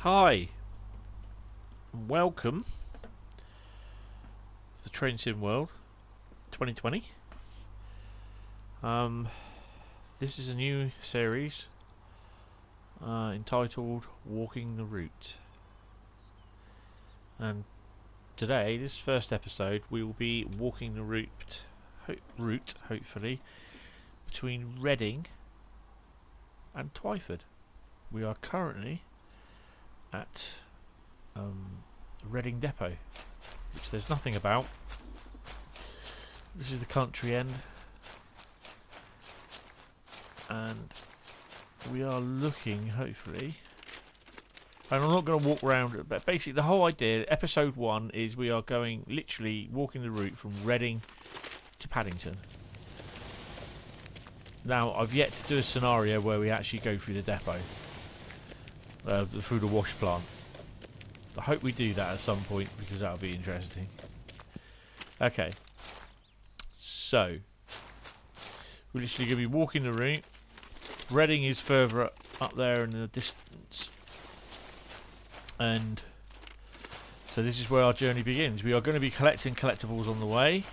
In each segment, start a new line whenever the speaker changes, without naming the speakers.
Hi, welcome to the Train Sim World 2020. This is a new series entitled Walking the Route. And today, this first episode, we will be walking the route, hopefully, between Reading and Twyford. We are currently at Reading Depot, which there's nothing about. This is the country end, and we are looking, hopefully, and I'm not going to walk around, but basically the whole idea, episode 1, is we are going, literally, walking the route from Reading to Paddington. Now, I've yet to do a scenario where we actually go through the depot, through the wash plant. I hope we do that at some point, because that'll be interesting. Okay. So, we're literally going to be walking the route. Reading is further up there in the distance. And so this is where our journey begins. We are going to be collecting collectibles on the way.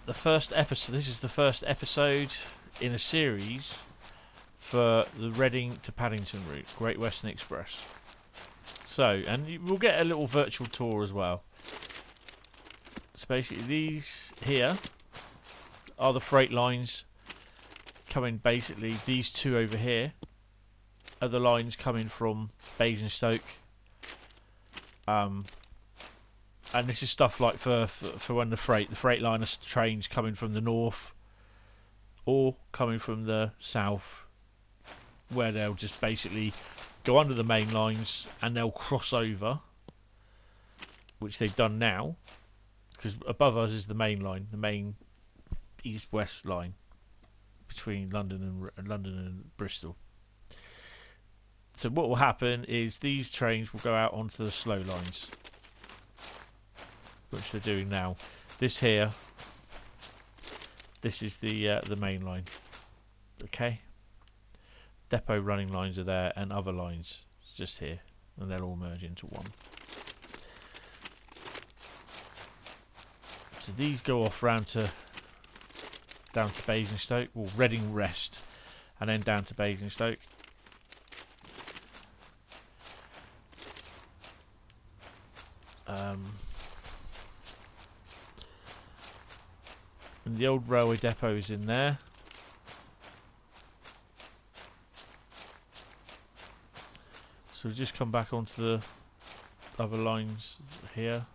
The first episode. This is the first episode in a series for the Reading to Paddington route, Great Western Express. So, and we'll get a little virtual tour as well. So basically, these here are the freight lines coming. Basically, these two over here are the lines coming from Basingstoke. And this is stuff like for when the freight liner trains coming from the north or coming from the south, where they'll just basically go under the main lines and they'll cross over, which they've done now, because above us is the main line, the main east-west line between London and Bristol. So what will happen is these trains will go out onto the slow lines, which they're doing now. This here, this is the main line. Okay. Depot running lines are there, and other lines just here, and they'll all merge into one. So these go off down to Basingstoke, or Reading Rest, and then down to Basingstoke. And the old railway depot is in there. So we'll just come back onto the other lines here.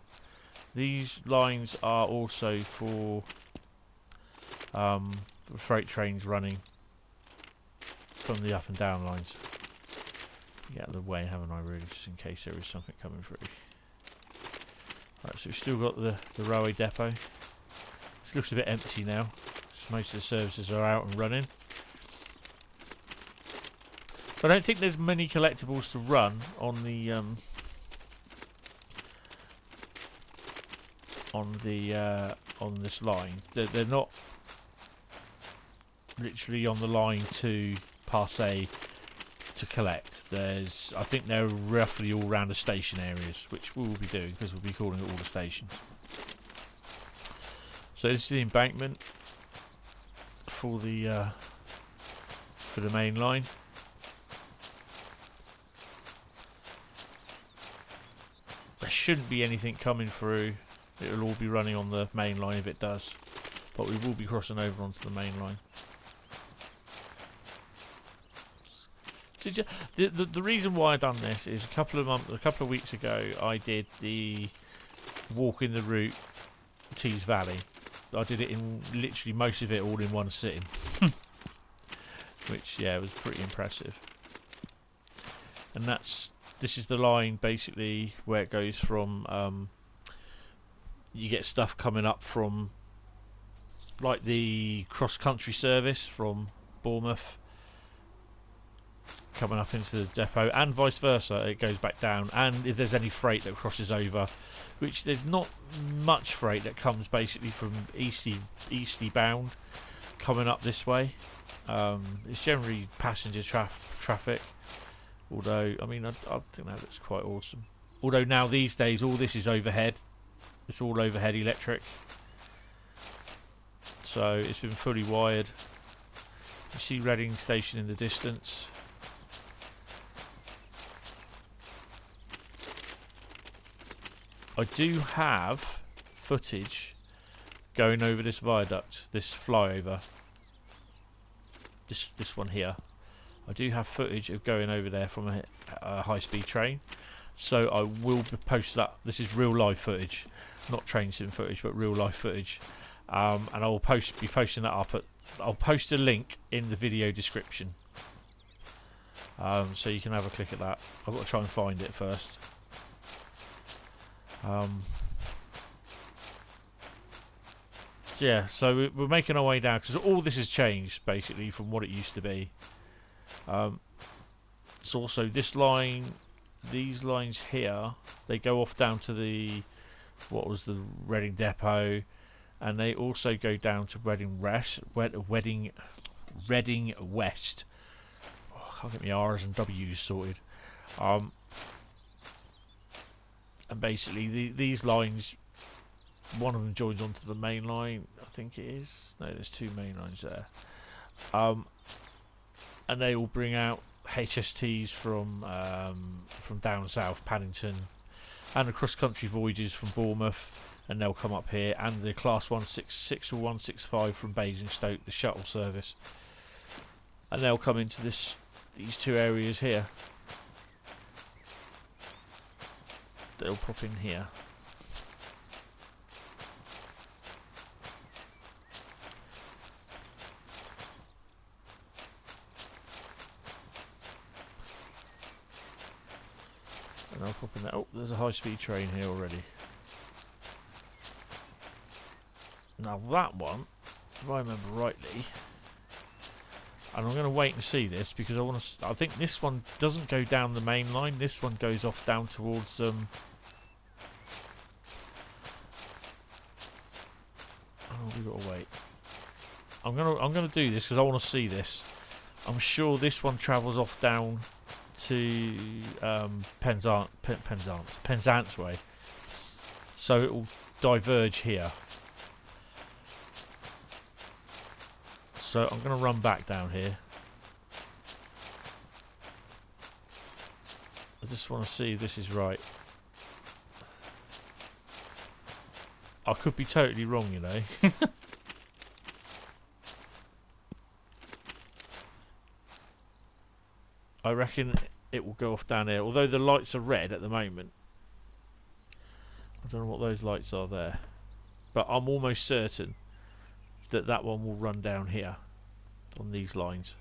These lines are also for freight trains running from the up and down lines. Get out of the way, haven't I, really, just in case there is something coming through. Right, so we've still got the railway depot. This looks a bit empty now. Most of the services are out and running. So I don't think there's many collectibles to run on the on this line. They're not literally on the line to passe to collect. I think they're roughly all around the station areas, which we will be doing because we'll be calling it all the stations. So this is the embankment for the main line. There shouldn't be anything coming through. It'll all be running on the main line if it does, but we will be crossing over onto the main line. So the reason why I done this is a couple of weeks ago I did the walk in the route Tees Valley. I did it in literally most of it all in one sitting, which was pretty impressive. And this is the line basically where it goes from. You get stuff coming up from like the cross country service from Bournemouth coming up into the depot, and vice versa. It goes back down, and if there's any freight that crosses over, which there's not much freight that comes basically from easty bound coming up this way. It's generally passenger traffic. Although, I mean, I think that looks quite awesome. Although now these days, all this is overhead. It's all overhead electric. So it's been fully wired. You see Reading Station in the distance. I do have footage going over this viaduct, this flyover. This one here. I do have footage of going over there from a high-speed train. So I will post that. This is real life footage, not train sim footage, but real life footage. And I will be posting that up. I'll post a link in the video description, so you can have a click at that. I've got to try and find it first. So yeah, so we're making our way down because all this has changed basically from what it used to be. It's also this line. These lines here, they go off down to the the Reading Depot, and they also go down to Reading West. Reading West. Oh, I can't get my R's and W's sorted. And basically these lines, one of them joins onto the main line. I think it is. No, there's two main lines there. And they all bring out HSTs from down south, Paddington, and the cross-country voyages from Bournemouth, and they'll come up here, and the Class 166 or 165 from Basingstoke, the shuttle service, and they'll come into these two areas here. They'll pop in here. And I'll pop in there. Oh, there's a high-speed train here already. Now that one, if I remember rightly, and I'm going to wait and see this because I think this one doesn't go down the main line. This one goes off down towards oh, we've got to wait. I'm gonna do this because I want to see this. I'm sure this one travels off down to Penzance way, so it will diverge here. So I'm going to run back down here. I just want to see if this is right. I could be totally wrong, you know. I reckon it will go off down here, although the lights are red at the moment. I don't know what those lights are there, but I'm almost certain that that one will run down here on these lines,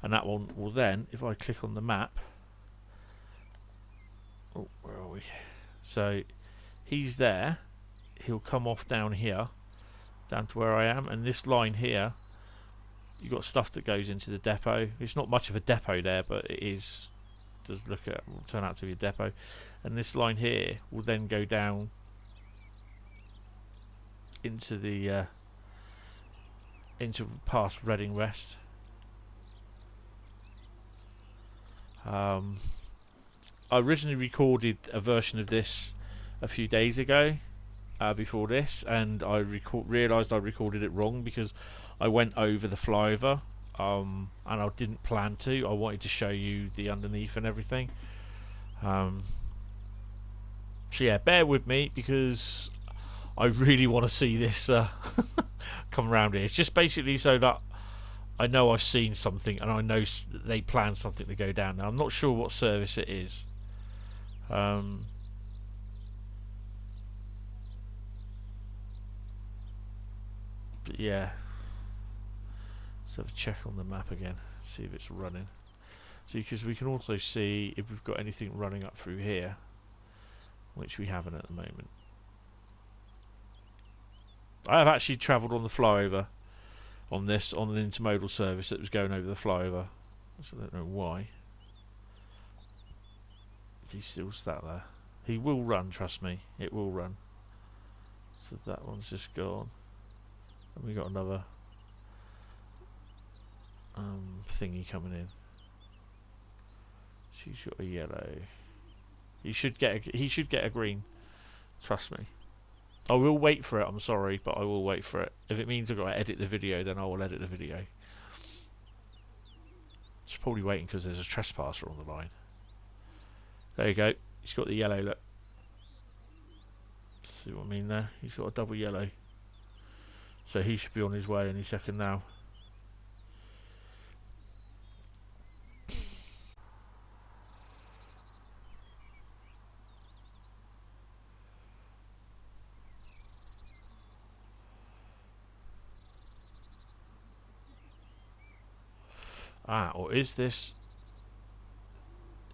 and that one will then, if I click on the map, oh, where are we? So he's there, he'll come off down here, down to where I am, and this line here, you've got stuff that goes into the depot. It's not much of a depot there, but it is, does look at, will turn out to be a depot, and this line here will then go down into the into past Reading West. I originally recorded a version of this a few days ago before this, and I realised I recorded it wrong because I went over the flyover, and I didn't plan to. I wanted to show you the underneath and everything. So yeah, bear with me because I really want to see this come around here. It's just basically so that I know I've seen something and I know they plan something to go down. Now I'm not sure what service it is. But yeah, let's have a check on the map again, see if it's running. See, because we can also see if we've got anything running up through here, which we haven't at the moment. I have actually travelled on the flyover on this, on an intermodal service that was going over the flyover. So I don't know why. He's still sat there. He will run, trust me. It will run. So that one's just gone. And we got another. thingy coming in. She's got a yellow. He should get a green. Trust me. I will wait for it. I'm sorry, but I will wait for it. If it means I've got to edit the video, then I will edit the video. Just probably waiting because there's a trespasser on the line. There you go. He's got the yellow. Look. See what I mean there? He's got a double yellow. So he should be on his way any second now. Ah, or is this...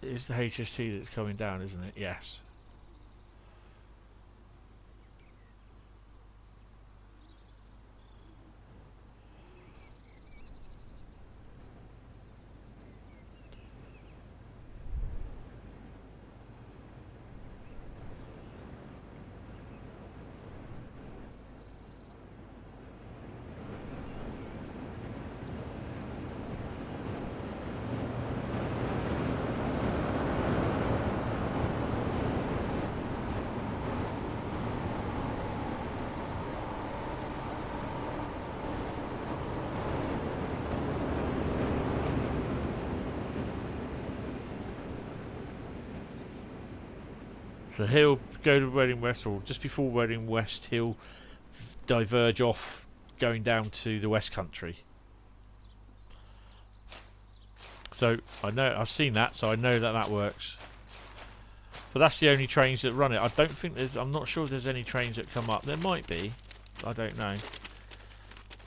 Is the HST that's coming down, isn't it? Yes. So he'll go to Reading West, or just before Reading West, he'll diverge off, going down to the West Country. So I know, I've seen that, so I know that that works. But that's the only trains that run it. I don't think there's. I'm not sure if there's any trains that come up. There might be. I don't know.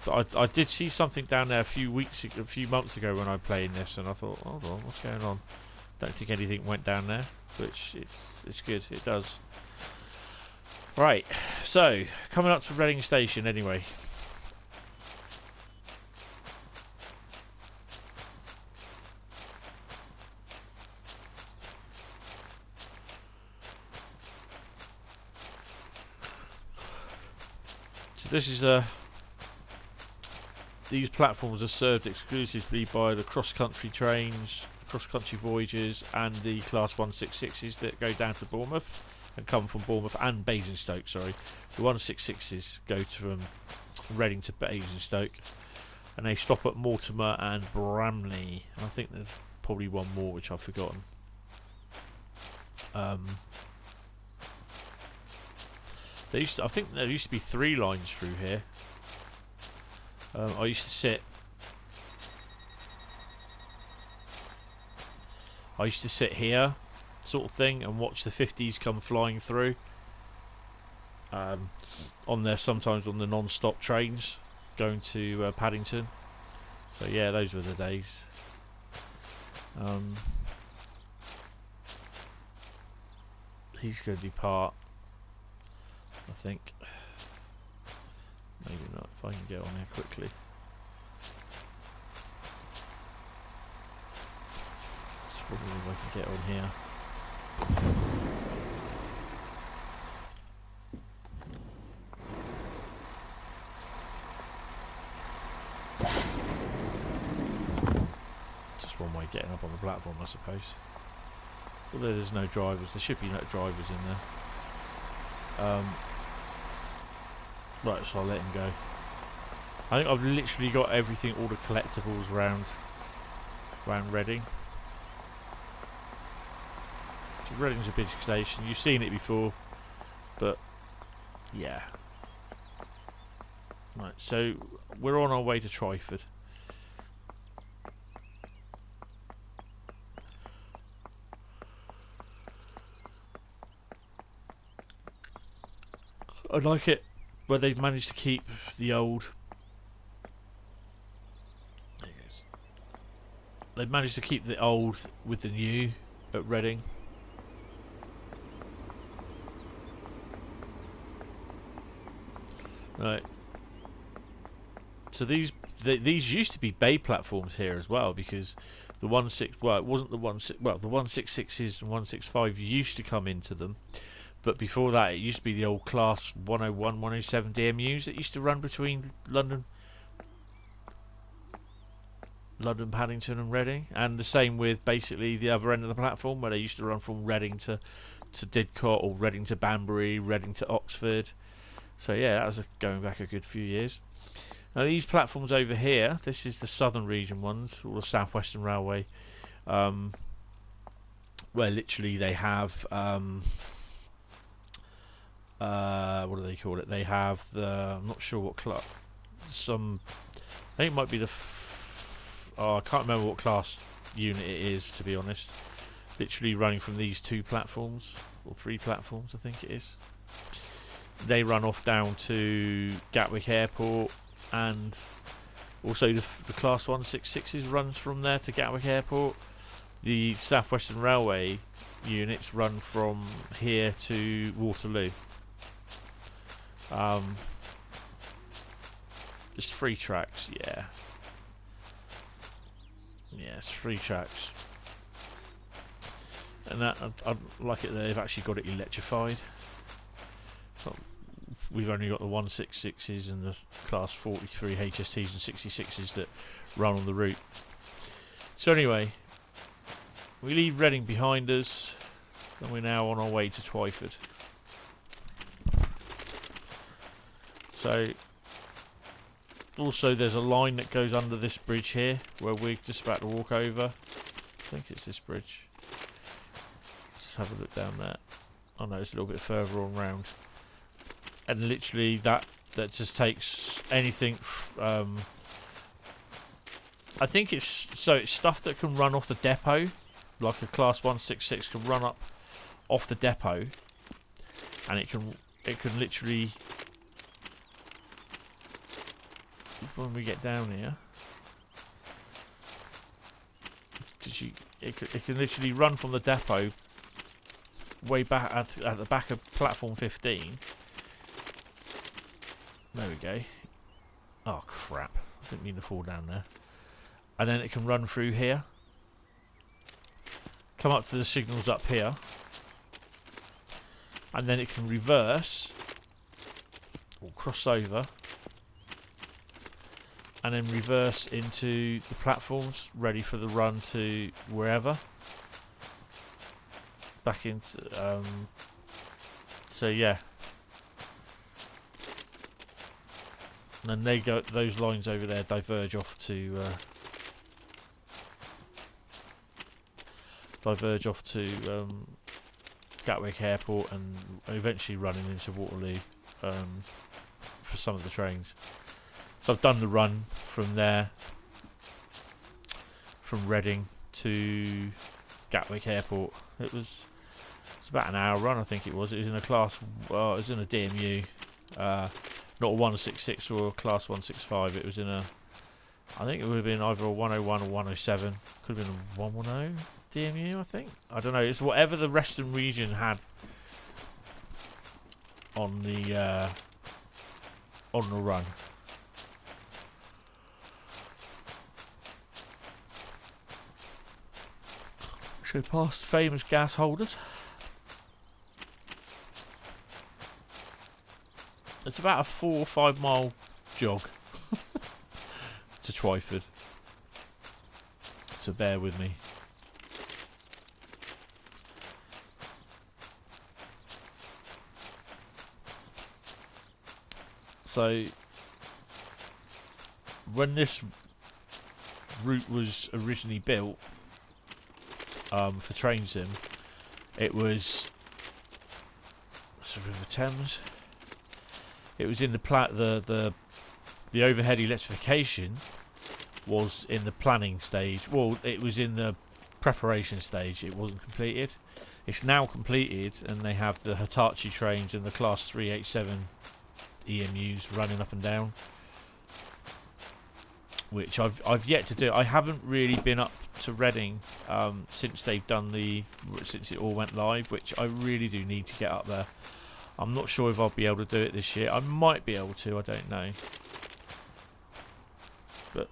But I did see something down there a few months ago when I played this, and I thought, hold on, what's going on? Don't think anything went down there, which it's good. It does. Right, so coming up to Reading Station anyway. So this is these platforms are served exclusively by the cross-country trains, the cross-country voyages, and the Class 166s that go down to Bournemouth and come from Bournemouth and Basingstoke. Sorry, the 166s go from Reading to Basingstoke, and they stop at Mortimer and Bramley. And I think there's probably one more which I've forgotten. I think there used to be 3 lines through here. I used to sit here, sort of thing, and watch the 50s come flying through. On there, sometimes on the non-stop trains going to Paddington. So yeah, those were the days. He's going to depart, I think. Maybe not, if I can get on here quickly. Just probably if I can get on here. Just one way of getting up on the platform, I suppose. Although there's no drivers, there should be no drivers in there. Right, so I'll let him go. I think I've literally got everything, all the collectibles around Reading. So Reading's a big station. You've seen it before, but yeah. Right, so we're on our way to Twyford. I like it where they've managed to keep the old. There it goes. They've managed to keep the old with the new at Reading. Right. So these used to be bay platforms here as well, because the 166s and 165 used to come into them. But before that, it used to be the old Class 101, 107 DMUs that used to run between London. London, Paddington and Reading, and the same with basically the other end of the platform where they used to run from Reading to Didcot, or Reading to Banbury, Reading to Oxford. So yeah, that was going back a good few years. Now these platforms over here, this is the Southern Region ones, or the South Western Railway, where literally they have what do they call it? They have the, I'm not sure what class. I think it might be the. I can't remember what class unit it is, to be honest. Literally running from these 2 platforms, or 3 platforms, I think it is. They run off down to Gatwick Airport, and also the Class 166s runs from there to Gatwick Airport. The South Western Railway units run from here to Waterloo. Just 3 tracks, yeah. Yeah, it's 3 tracks. And that, I like it that they've actually got it electrified. We've only got the 166s and the Class 43 HSTs and 66s that run on the route. So anyway, we leave Reading behind us, and we're now on our way to Twyford. So, also there's a line that goes under this bridge here, where we're just about to walk over. I think it's this bridge. Let's have a look down there. Oh no, it's a little bit further on round. And literally that just takes anything. I think it's stuff that can run off the depot, like a Class 166 can run up off the depot, and it can literally, when we get down here, it can literally run from the depot way back at the back of platform 15. There we go. Oh crap, I didn't mean to fall down there. And then it can run through here, come up to the signals up here, and then it can reverse or cross over, and then reverse into the platforms ready for the run to wherever. Back into so yeah. And they go; those lines over there diverge off to Gatwick Airport, and eventually running into Waterloo for some of the trains. So I've done the run from there, from Reading to Gatwick Airport. It's about an hour run, I think it was. It was in a class. Well, it was in a DMU. Not a 166 or a Class 165, it was in a, I think it would have been either a 101 or 107, could have been a 110 DMU, I think. I don't know, it's whatever the Western region had on the run. So past famous gas holders. It's about a 4 or 5 mile jog to Twyford, so bear with me. So when this route was originally built for train sim, it was River Thames. It was in the overhead electrification was in the planning stage. Well, it was in the preparation stage. It wasn't completed. It's now completed, and they have the Hitachi trains and the Class 387 EMUs running up and down, which I've yet to do. I haven't really been up to Reading since since it all went live, which I really do need to get up there. I'm not sure if I'll be able to do it this year. I might be able to, I don't know. But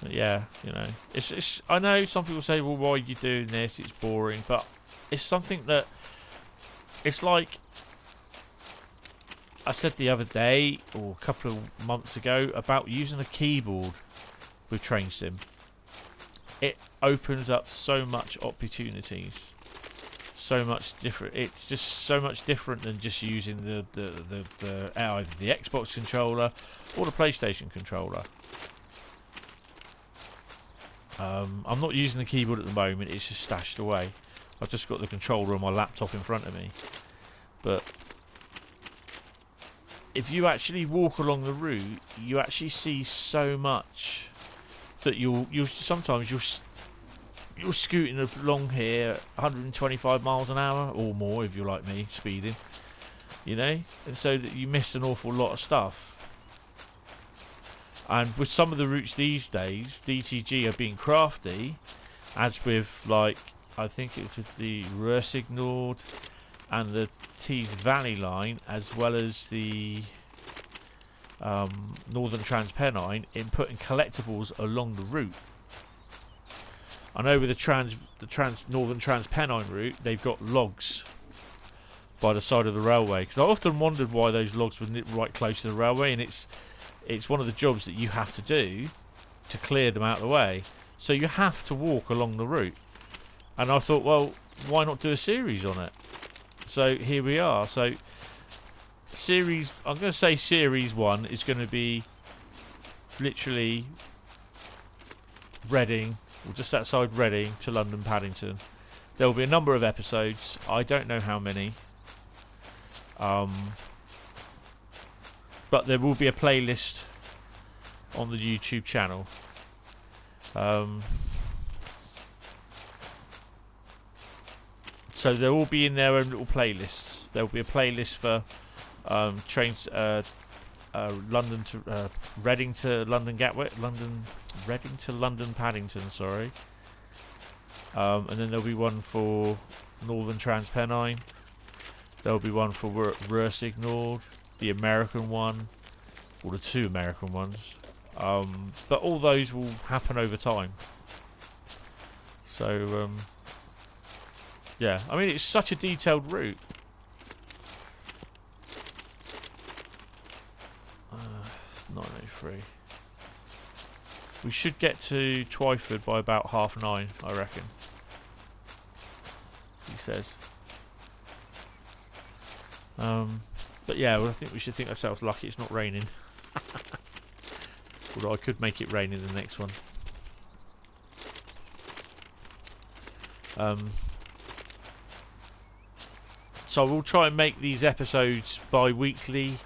yeah, you know, it's. I know some people say, well, why are you doing this? It's boring, but it's something that it's like I said the other day, or a couple of months ago, about using a keyboard with Train Sim. It opens up so much opportunities, so much different. It's just so much different than just using the either the Xbox controller or the PlayStation controller. I'm not using the keyboard at the moment, it's just stashed away. I've just got the controller on my laptop in front of me. But if you actually walk along the route, you actually see so much that you'll sometimes you're scooting along here 125 miles an hour or more if you're like me, speeding, you know, and so that you miss an awful lot of stuff. And with some of the routes these days, DTG are being crafty, as with, like, I think it was the Rursignord and the Tees Valley line, as well as the Northern Transpennine, in putting collectibles along the route. I know with the Northern Transpennine route, they've got logs by the side of the railway, because I often wondered why those logs were right close to the railway, and it's one of the jobs that you have to do to clear them out of the way. So you have to walk along the route. And I thought, well, why not do a series on it? So here we are. So I'm going to say series 1 is going to be literally Reading, or just outside Reading to London Paddington. There will be a number of episodes. I don't know how many. But there will be a playlist on the YouTube channel. So there will be in their own little playlists. There will be a playlist for trains, London to Reading to London Gatwick, Reading to London Paddington. Sorry. And then there'll be one for Northern Transpennine. There'll be one for Rursignord, the American one, or the 2 American ones. But all those will happen over time. So yeah, I mean, it's such a detailed route. 9:03. We should get to Twyford by about 9:30, I reckon. He says. But yeah, well, I think we should think ourselves lucky it's not raining. Although I could make it rain in the next one. So we'll try and make these episodes bi-weekly.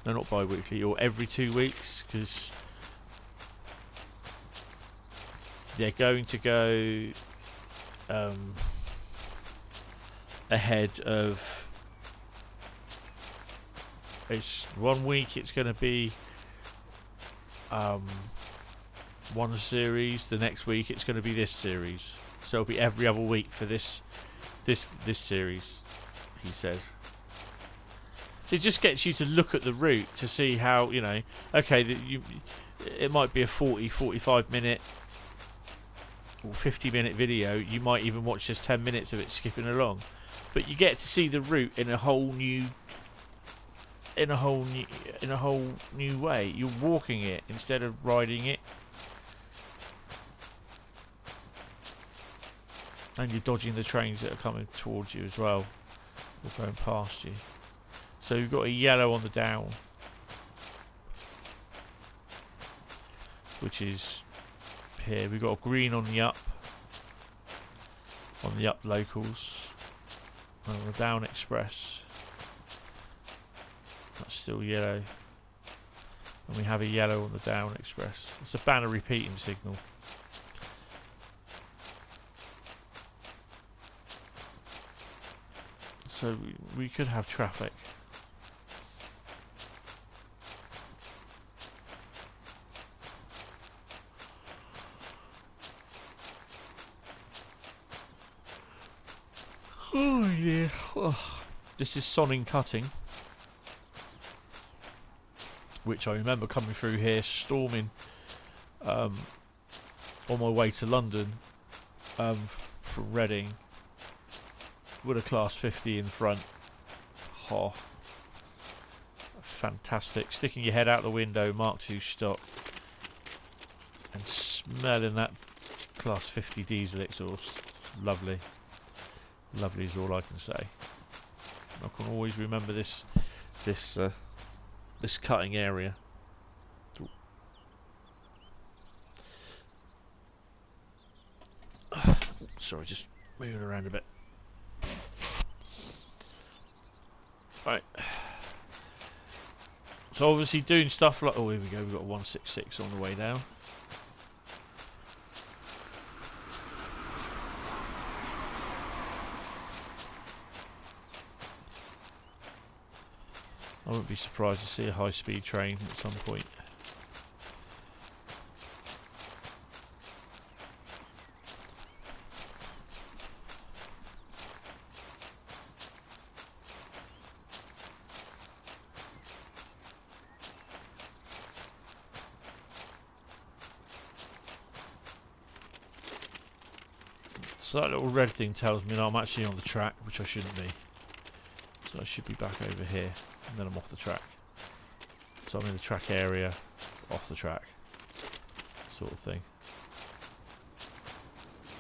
No, not bi-weekly, or every 2 weeks, because they're going to go ahead of... It's 1 week it's going to be one series, the next week it's going to be this series. So it'll be every other week for this series, he says. So it just gets you to look at the route to see how, you know, okay, it might be a 45 minute or 50-minute video. You might even watch just 10 minutes of it skipping along, but you get to see the route in a whole new way. You're walking it instead of riding it, and you're dodging the trains that are coming towards you as well, or going past you. So you've got a yellow on the down, which is here. We've got a green on the up locals, and on the down express that's still yellow, and we have a yellow on the down express. It's a banner repeating signal. So we could have traffic. Oh yeah. Oh. This is Sonning Cutting, which I remember coming through here storming on my way to London from Reading with a class 50 in front. Oh, fantastic. Sticking your head out the window, Mark II stock, and smelling that Class 50 diesel exhaust. It's lovely. Lovely is all I can say. I can always remember this cutting area. Ooh. Sorry, just moving around a bit. Right. So obviously doing stuff like, oh, here we go, we've got a 166 on the way down. I wouldn't be surprised to see a high-speed train at some point. So that little red thing tells me that I'm actually on the track, which I shouldn't be. So I should be back over here, and then I'm off the track. So I'm in the track area, off the track, sort of thing.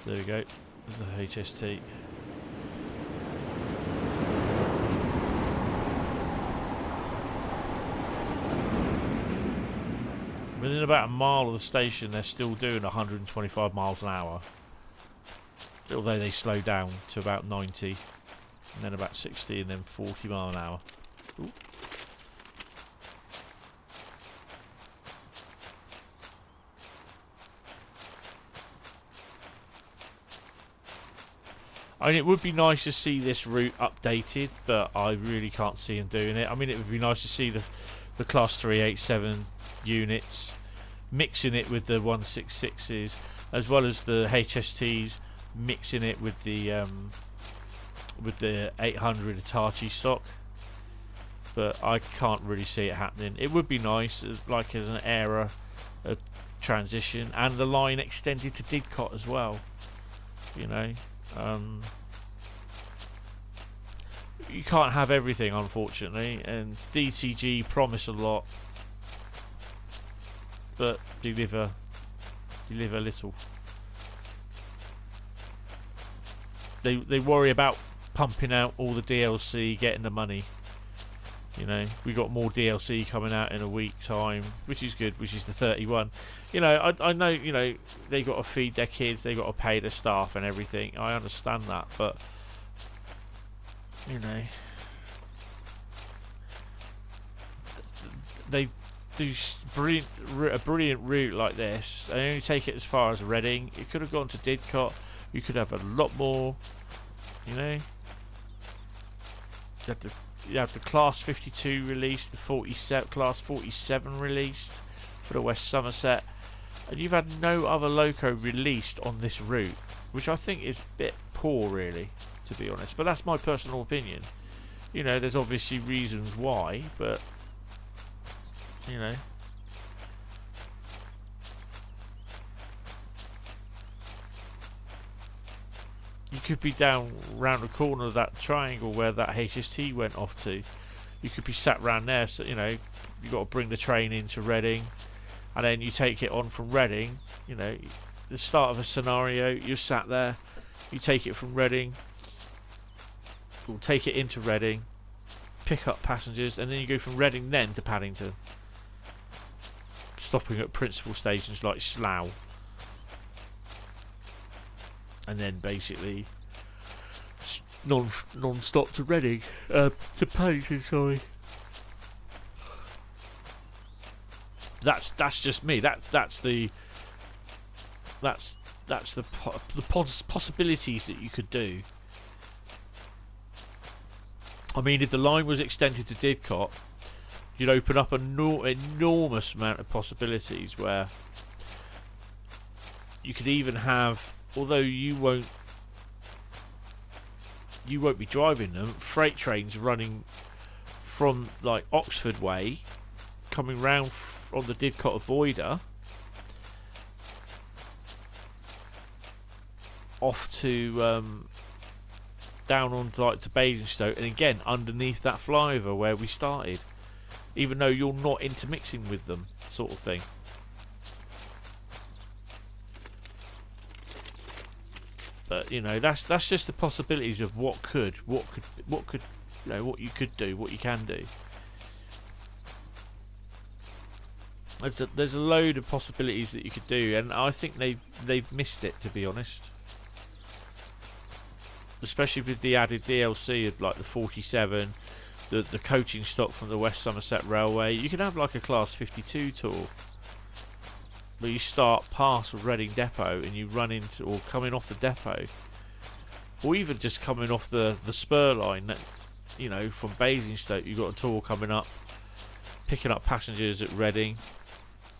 There we go, there's the HST. Within about a mile of the station, they're still doing 125 miles an hour. Although they slow down to about 90, and then about 60, and then 40 mile an hour. Ooh. I mean, it would be nice to see this route updated, but I really can't see them doing it. I mean, it would be nice to see the Class 387 units mixing it with the 166s, as well as the HSTs mixing it with the 800 Hitachi stock, but I can't really see it happening. It would be nice, like as an era, a transition, and the line extended to Didcot as well. You know, you can't have everything, unfortunately, and DCG promise a lot, but deliver little. They worry about pumping out all the DLC, getting the money. You know, we got more DLC coming out in a week's time, which is good, which is the 31. You know, I know, you know, they got to feed their kids, they got to pay their staff and everything. I understand that, but you know, they do a brilliant route like this. They only take it as far as Reading. It could have gone to Didcot. You could have a lot more, you know. You have the Class 52 released, the Class 47 released for the West Somerset, and you've had no other loco released on this route, which I think is a bit poor, really, to be honest. But that's my personal opinion. You know, there's obviously reasons why, but you know. You could be down round the corner of that triangle where that HST went off to. You could be sat round there, so you know, you got to bring the train into Reading, and then you take it on from Reading. You know, the start of a scenario, you're sat there, you take it from Reading, or take it into Reading, pick up passengers, and then you go from Reading then to Paddington, stopping at principal stations like Slough. And then basically non-stop to Reading, to Paddington. Sorry. That's just me. That's the possibilities that you could do. I mean, if the line was extended to Didcot, you'd open up an enormous amount of possibilities where you could even have, although you won't be driving them, freight trains running from like Oxford way, coming round on the Didcot avoider off to down on like to Basingstoke, and again underneath that flyover where we started. even though you're not intermixing with them, sort of thing. But you know, that's just the possibilities of what you could do, what you can do. There's a load of possibilities that you could do, and I think they've missed it, to be honest. Especially with the added DLC of like the 47, the coaching stock from the West Somerset Railway. You can have like a Class 52 tour, where you start past Reading Depot and you run into, or coming off the depot, or even just coming off the spur line. That, you know, from Basingstoke, you've got a tour coming up, picking up passengers at Reading.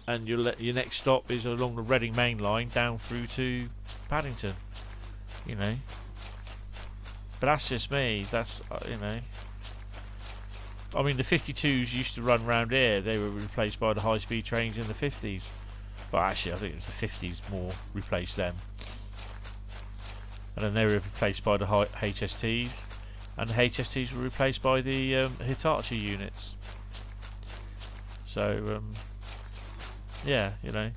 And your next stop is along the Reading main line down through to Paddington, you know. But that's just me. That's you know. I mean, the 52s used to run round here. They were replaced by the high-speed trains in the 50s. But actually, I think it was the 50s more replaced them. And then they were replaced by the HSTs, and the HSTs were replaced by the Hitachi units. So. Yeah, you know.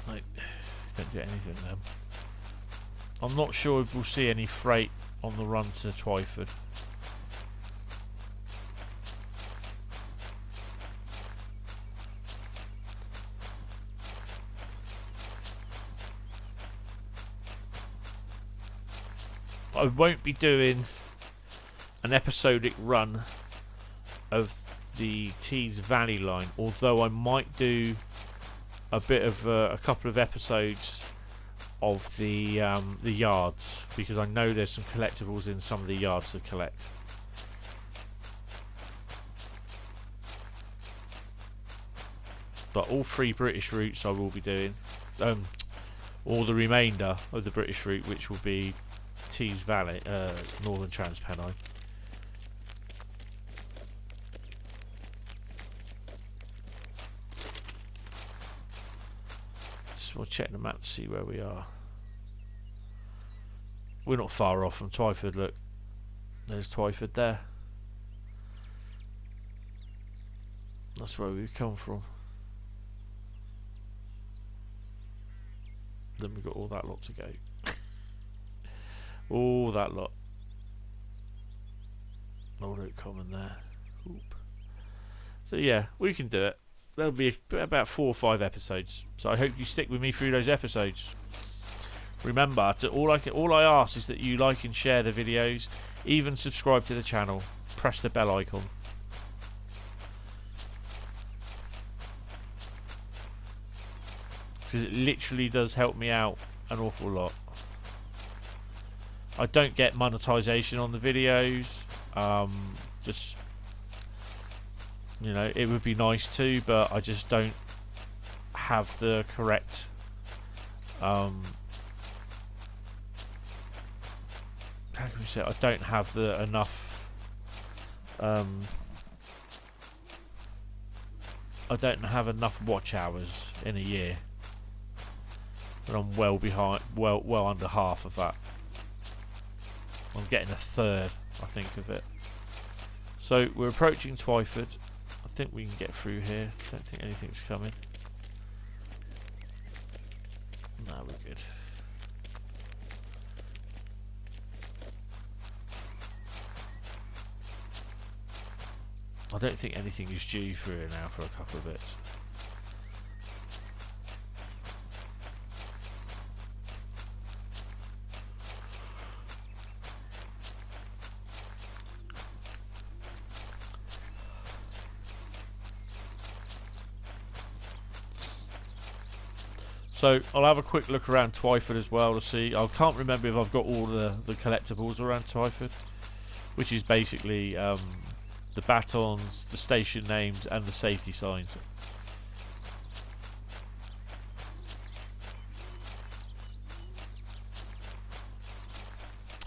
Like, don't get anything then. I'm not sure if we'll see any freight on the run to Twyford. I won't be doing an episodic run of the Tees Valley line, although I might do a bit of a couple of episodes of the yards, because I know there's some collectibles in some of the yards to collect. But all 3 British routes I will be doing, or the remainder of the British route, which will be Tees Valley, Northern Transpennine. We'll check the map to see where we are. We're not far off from Twyford. Look, there's Twyford there. That's where we've come from. Then we've got all that lot to go. All that lot. Nordic Common there. Oop. So yeah, we can do it. There'll be about 4 or 5 episodes. So I hope you stick with me through those episodes. Remember, all I ask is that you like and share the videos, even subscribe to the channel, press the bell icon. Because it literally does help me out an awful lot. I don't get monetization on the videos. Just, you know, it would be nice to, but I just don't have the correct how can we say it? I don't have the enough I don't have enough watch hours in a year, and I'm well behind, well under half of that. I'm getting a third, I think, of it. So we're approaching Twyford. I think we can get through here. Don't think anything's coming. No, we're good. I don't think anything is due through here now for a couple of bits. So I'll have a quick look around Twyford as well to see. I can't remember if I've got all the collectibles around Twyford, which is basically the batons, the station names, and the safety signs.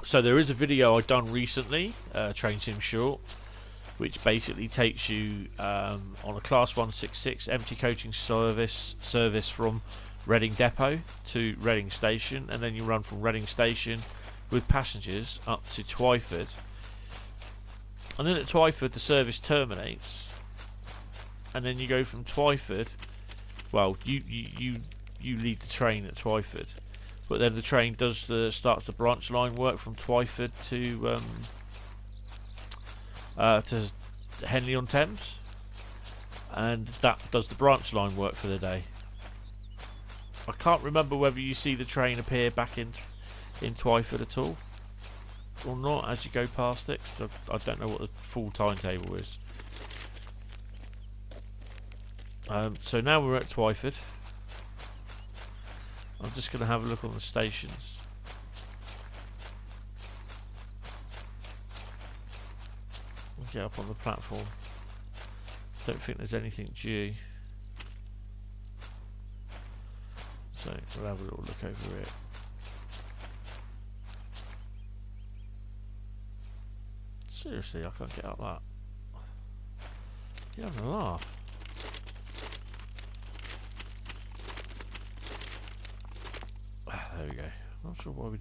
So there is a video I've done recently, Train Sim Short, which basically takes you on a Class 166 empty coaching service from Reading Depot to Reading Station, and then you run from Reading Station with passengers up to Twyford, and then at Twyford the service terminates, and then you go from Twyford. Well, you leave the train at Twyford, but then the train starts the branch line work from Twyford to Henley-on-Thames, and that does the branch line work for the day. I can't remember whether you see the train appear back in Twyford at all or not as you go past it, 'cause I don't know what the full timetable is. So now we're at Twyford. I'm just going to have a look on the stations. Get up on the platform. Don't think there's anything due. So we'll have a little look over it. Seriously, I can't get up that. You're having a laugh. There we go. Not sure why we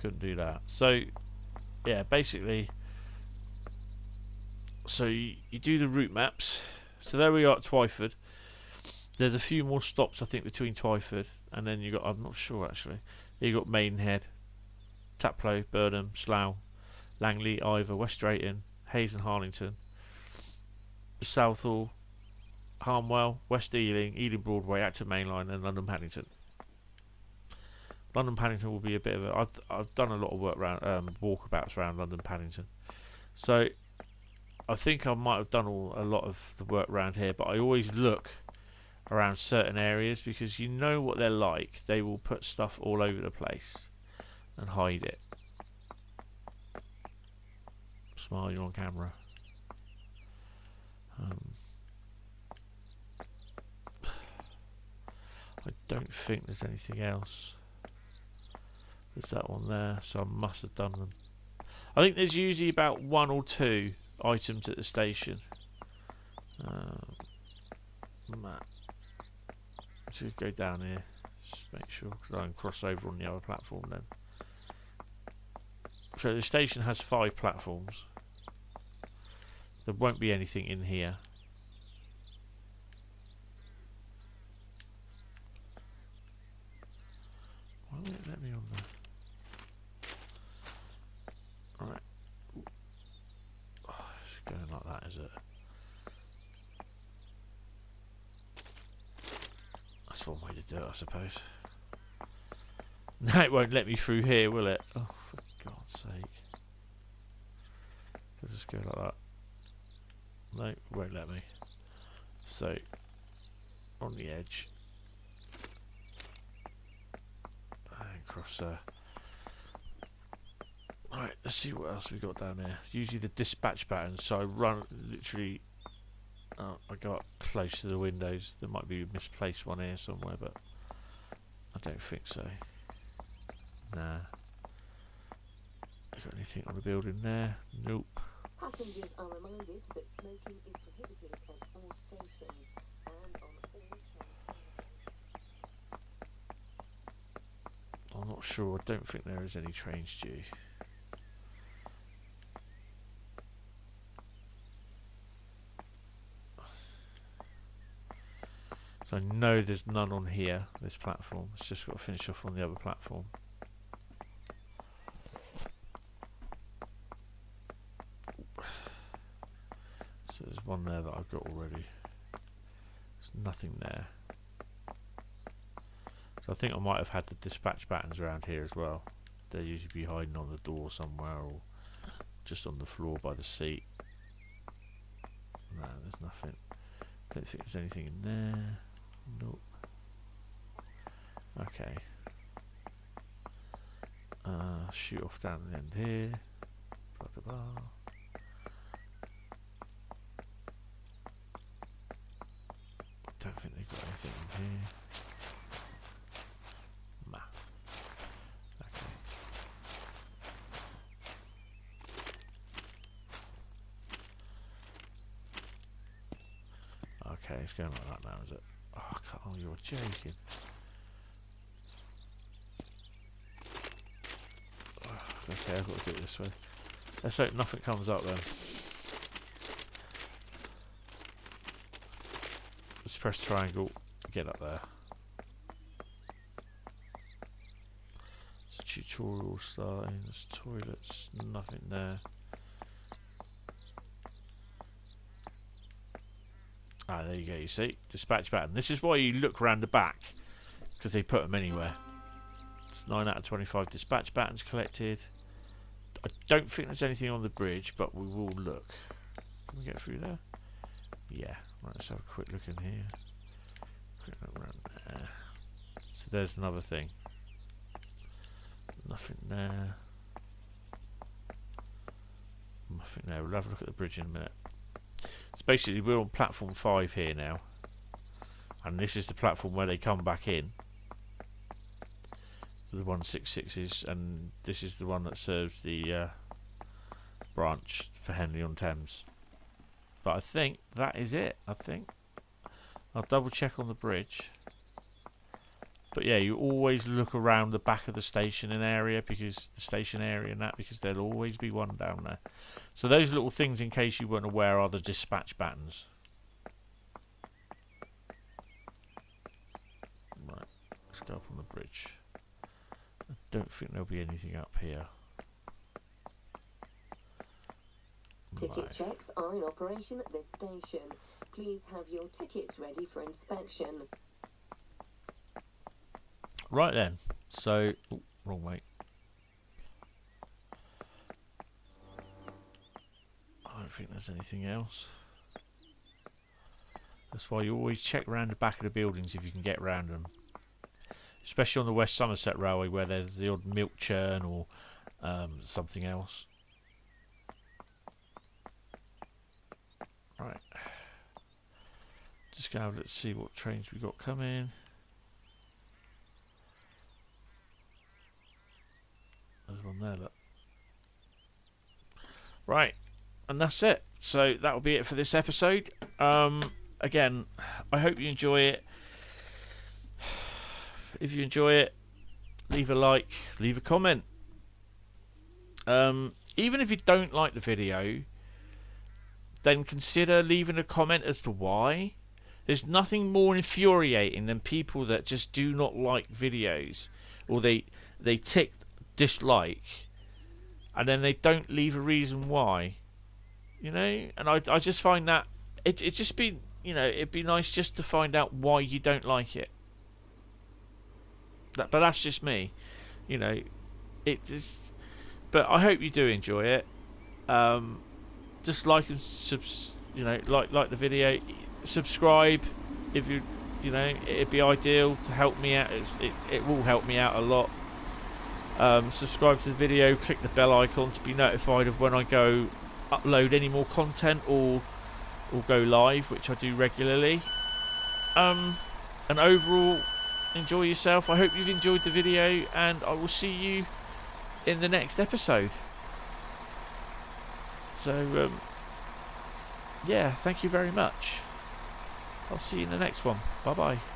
couldn't do that. So yeah, basically, so you do the route maps. So there we are at Twyford. There's a few more stops I think between Twyford and then you got, I'm not sure actually. You got Maidenhead, Taplow, Burnham, Slough, Langley, Ivor, West Drayton, Hayes and Harlington, Southall, Harmwell, West Ealing, Ealing Broadway, Acton Main Line, and London Paddington. London Paddington will be a bit of a. I've done a lot of work around walkabouts around London Paddington, so I think I might have done a lot of the work around here. But I always look around certain areas because you know what they're like. They will put stuff all over the place and hide it. Smile, you're on camera. I don't think there's anything else. There's that one there, so I must have done them. I think there's usually about 1 or 2 items at the station. Map. Let's go down here. Just make sure, because I can cross over on the other platform then. So the station has 5 platforms. There won't be anything in here. Why won't it let me on there? Alright. Oh, it's going like that, is it? That's one way to do it, I suppose. No, it won't let me through here, will it? Oh, for God's sake. I'll just go like that. No, it won't let me. So, on the edge. And cross there. Right, let's see what else we got down here. Usually the dispatch buttons, so I run literally. Oh, I go up close to the windows. There might be a misplaced one here somewhere, but I don't think so. Nah. Got anything on the building there? Nope.
Passengers are reminded that smoking is prohibited at all stations and on all trains.
I'm not sure. I don't think there is any trains due. So I know there's none on here, this platform. It's just got to finish off on the other platform. So there's one there that I've got already. There's nothing there. So I think I might have had the dispatch buttons around here as well. They'll usually be hiding on the door somewhere or just on the floor by the seat. No, there's nothing. Don't think there's anything in there. Nope. Okay. Shoot off down the end here. Blah, blah, blah. Don't think they've got anything in here. Nah. Okay. Okay, it's going like that now, is it? Oh, you're joking. Ugh. Okay, I've got to do it this way. Let's hope nothing comes up then. Let's press triangle, get up there. It's a tutorial starting, there's toilets, nothing there. Ah, there you go, you see? Dispatch button. This is why you look around the back, because they put them anywhere. It's 9 out of 25 dispatch buttons collected. I don't think there's anything on the bridge, but we will look. Can we get through there? Yeah. Right, let's have a quick look in here. Quick look around there. So there's another thing. Nothing there. Nothing there. We'll have a look at the bridge in a minute. So basically we're on platform 5 here now. And this is the platform where they come back in. The 166s, and this is the one that serves the branch for Henley-on-Thames. But I think that is it. I think I'll double check on the bridge. But yeah, you always look around the back of the station area, because the station area and that, because there'll always be one down there. So those little things, in case you weren't aware, are the dispatch buttons. Right, let's go up on the bridge. I don't think there'll be anything up here.
Ticket checks are in operation at this station. Please have your tickets ready for inspection.
Right then, so oh, wrong way. I don't think there's anything else. That's why you always check around the back of the buildings if you can get around them. Especially on the West Somerset Railway, where there's the odd milk churn or something else. Right. Just go, let's see what trains we got coming. There's one there, look. Right. And that's it. So that will be it for this episode. Again, I hope you enjoy it. If you enjoy it, leave a like, leave a comment. Even if you don't like the video, then consider leaving a comment as to why. There's nothing more infuriating than people that just do not like videos, or they tick dislike and then they don't leave a reason why, you know. And I just find that it just be, you know, it'd be nice just to find out why you don't like it. But that's just me, you know. It just, but I hope you do enjoy it. Just like and you know, like the video, subscribe if you know, it'd be ideal to help me out. It will help me out a lot. Subscribe to the video, click the bell icon to be notified of when I go upload any more content or go live, which I do regularly. And overall, enjoy yourself. I hope you've enjoyed the video, and I will see you in the next episode. So yeah, thank you very much. I'll see you in the next one. Bye bye.